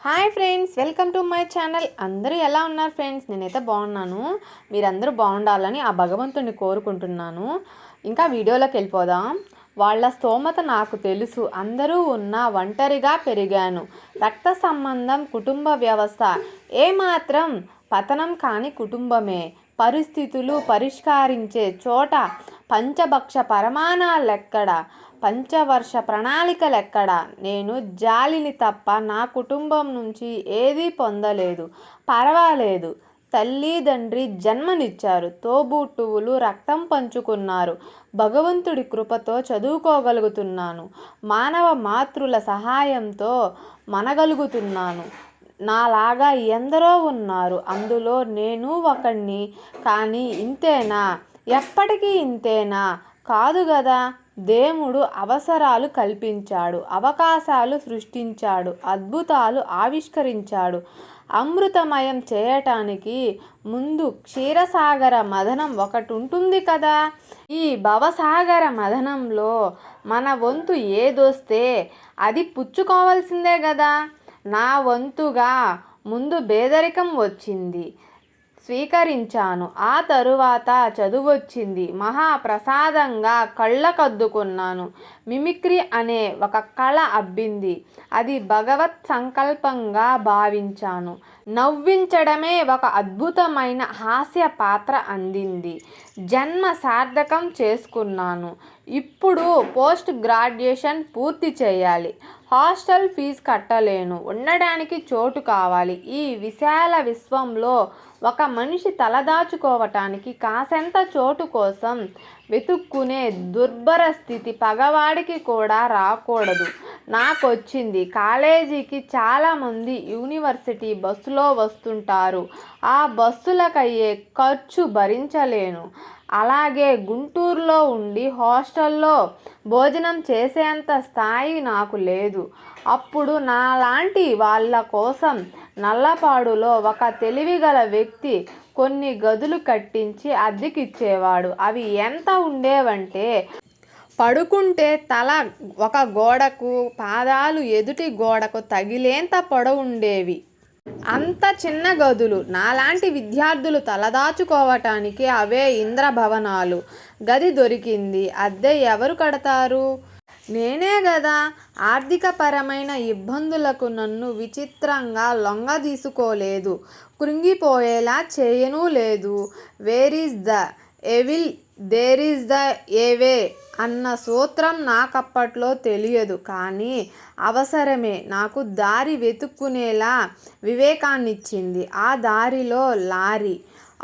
Hi friends, welcome to my channel. అందరూ ఎలా ఉన్నారు ఫ్రెండ్స్? నేనైతే బాగున్నాను. మీరందరూ బాగుండాలని ఆ భగవంతుని కోరుకుంటున్నాను. ఇంకా వీడియోలోకి వెళ్ళిపోదాం. వాళ్ళ స్తోమత నాకు తెలుసు, అందరూ ఉన్న ఒంటరిగా పెరిగాను. రక్త సంబంధం, కుటుంబ వ్యవస్థ ఏమాత్రం పతనం కాని కుటుంబమే. పరిస్థితులు పరిష్కరించే చోట పంచభక్ష పరమాణాలెక్కడ, పంచవర్ష ప్రణాళికలెక్కడ? నేను జాలిని తప్ప నా కుటుంబం నుంచి ఏదీ పొందలేదు. పర్వాలేదు, తల్లిదండ్రి జన్మనిచ్చారు, తోబుట్టువులు రక్తం పంచుకున్నారు. భగవంతుడి కృపతో చదువుకోగలుగుతున్నాను. మానవ మాతృల సహాయంతో మనగలుగుతున్నాను. నాలాగా ఎందరో ఉన్నారు, అందులో నేను ఒకణ్ణి. కానీ ఇంతేనా? ఎప్పటికీ ఇంతేనా? కాదు కదా. దేవుడు అవసరాలు కల్పించాడు, అవకాశాలు సృష్టించాడు, అద్భుతాలు ఆవిష్కరించాడు. అమృతమయం చేయటానికి ముందు క్షీరసాగర మథనం ఒకటి ఉంటుంది కదా. ఈ భవసాగర మథనంలో మన వంతు ఏదొస్తే అది పుచ్చుకోవాల్సిందే కదా. నా వంతుగా ముందు పేదరికం వచ్చింది, స్వీకరించాను. ఆ తరువాత చదువొచ్చింది, మహాప్రసాదంగా కళ్ళకద్దుకున్నాను. మిమిక్రీ అనే ఒక కళ అబ్బింది, అది భగవత్ సంకల్పంగా భావించాను. నవ్వించడమే ఒక అద్భుతమైన హాస్య పాత్ర అందింది. జన్మ సార్థకం చేసుకున్నాను. ఇప్పుడు పోస్ట్ గ్రాడ్యుయేషన్ పూర్తి చేయాలి. హాస్టల్ ఫీజు కట్టలేను, ఉండడానికి చోటు కావాలి. ఈ విశాల విశ్వంలో ఒక మనిషి తలదాచుకోవటానికి కాసంత చోటు కోసం వెతుక్కునే దుర్భర స్థితి పగవాడికి కూడా రాకూడదు. నాకొచ్చింది. కాలేజీకి చాలామంది యూనివర్సిటీ బస్సులో వస్తుంటారు. ఆ బస్సులకయ్యే ఖర్చు భరించలేను. అలాగే గుంటూరులో ఉండి హాస్టల్లో భోజనం చేసేంత స్థాయి నాకు లేదు. అప్పుడు నాలాంటి వాళ్ళ కోసం నల్లపాడులో ఒక తెలివిగల వ్యక్తి కొన్ని గదులు కట్టించి అద్దెకిచ్చేవాడు. అవి ఎంత ఉండేవంటే, పడుకుంటే తల ఒక గోడకు, పాదాలు ఎదుటి గోడకు తగిలేంత పొడవుండేవి. అంత చిన్న గదులు. నాలాంటి విద్యార్థులు తలదాచుకోవటానికి అవే ఇంద్రభవనాలు. గది దొరికింది, అద్దె ఎవరు కడతారు? నేనే కదా. ఆర్థికపరమైన ఇబ్బందులకు నన్ను విచిత్రంగా లొంగదీసుకోలేదు, కృంగిపోయేలా చేయనూ లేదు. Where is the evil there is the a way అన్న సూత్రం నాకప్పట్లో తెలియదు. కానీ అవసరమే నాకు దారి వెతుక్కునేలా వివేకాన్నిచ్చింది. ఆ దారిలో లారీ.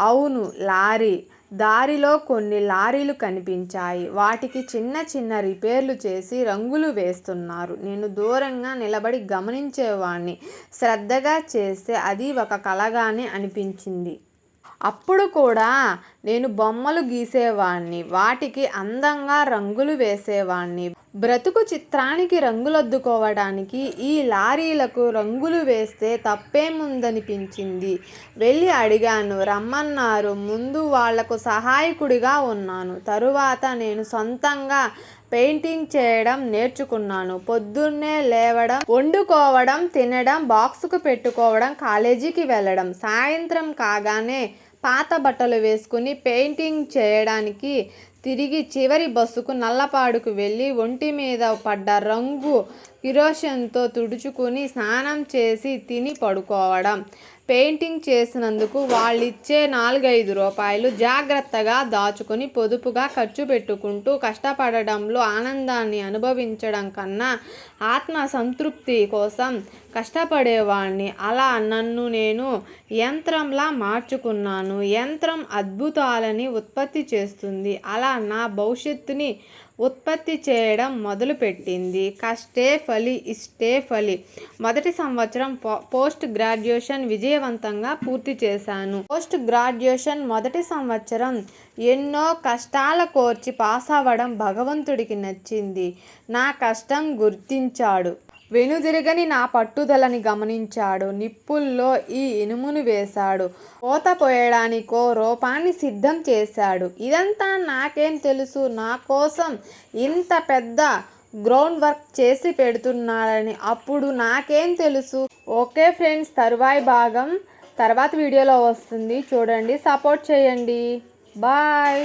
అవును, లారీ. దారిలో కొన్ని లారీలు కనిపించాయి. వాటికి చిన్న చిన్న రిపేర్లు చేసి రంగులు వేస్తున్నారు. నేను దూరంగా నిలబడి గమనించేవాణ్ణి. శ్రద్ధగా చేస్తే అది ఒక కళగానే అనిపించింది. అప్పుడు కూడా నేను బొమ్మలు గీసేవాణ్ణి, వాటికి అందంగా రంగులు వేసేవాణ్ణి. బ్రతుకు చిత్రానికి రంగులద్దుకోవడానికి ఈ లారీలకు రంగులు వేస్తే తప్పేముందనిపించింది. వెళ్ళి అడిగాను, రమ్మన్నారు. ముందు వాళ్లకు సహాయకుడిగా ఉన్నాను. తరువాత నేను సొంతంగా పెయింటింగ్ చేయడం నేర్చుకున్నాను. పొద్దున్నే లేవడం, వండుకోవడం, తినడం, బాక్సుకు పెట్టుకోవడం, కాలేజీకి వెళ్ళడం. సాయంత్రం కాగానే పాత బట్టలు వేసుకుని పెయింటింగ్ చేయడానికి తిరిగి చివరి బస్సుకు నల్లపాడుకు వెళ్ళి ఒంటి మీద పడ్డ రంగు కిరోసిన్తో తుడుచుకుని స్నానం చేసి తిని పడుకోవడం. పెయింటింగ్ చేసినందుకు వాళ్ళిచ్చే 4-5 రూపాయలు జాగ్రత్తగా దాచుకొని పొదుపుగా ఖర్చు పెట్టుకుంటూ కష్టపడడంలో ఆనందాన్ని అనుభవించడం కన్నా ఆత్మ సంతృప్తి కోసం కష్టపడేవాడిని. అలా నన్ను నేను యంత్రంలా మార్చుకున్నాను. యంత్రం అద్భుతాలని ఉత్పత్తి చేస్తుంది. అలా నా భవిష్యత్తుని ఉత్పత్తి చేయడం మొదలుపెట్టింది. కష్టే ఫలి ఇష్టే ఫలి. మొదటి సంవత్సరం పోస్ట్ గ్రాడ్యుయేషన్ విజయవంతంగా పూర్తి చేశాను. పోస్ట్ గ్రాడ్యుయేషన్ మొదటి సంవత్సరం ఎన్నో కష్టాల కోర్చి పాస్ అవ్వడం భగవంతుడికి నచ్చింది. నా కష్టం గుర్తించాడు. వెనుదిరగని నా పట్టుదలని గమనించాడు. నిప్పుల్లో ఈ ఇనుమును వేశాడు. పోత పోయడానికో రూపాన్ని సిద్ధం చేశాడు. ఇదంతా నాకేం తెలుసు? నా కోసం ఇంత పెద్ద గ్రౌండ్ వర్క్ చేసి పెడుతున్నాడని. అప్పుడు నాకేం తెలుసు. ఓకే ఫ్రెండ్స్, తరువాయి భాగం తర్వాత వీడియోలో వస్తుంది, చూడండి, సపోర్ట్ చేయండి. బాయ్.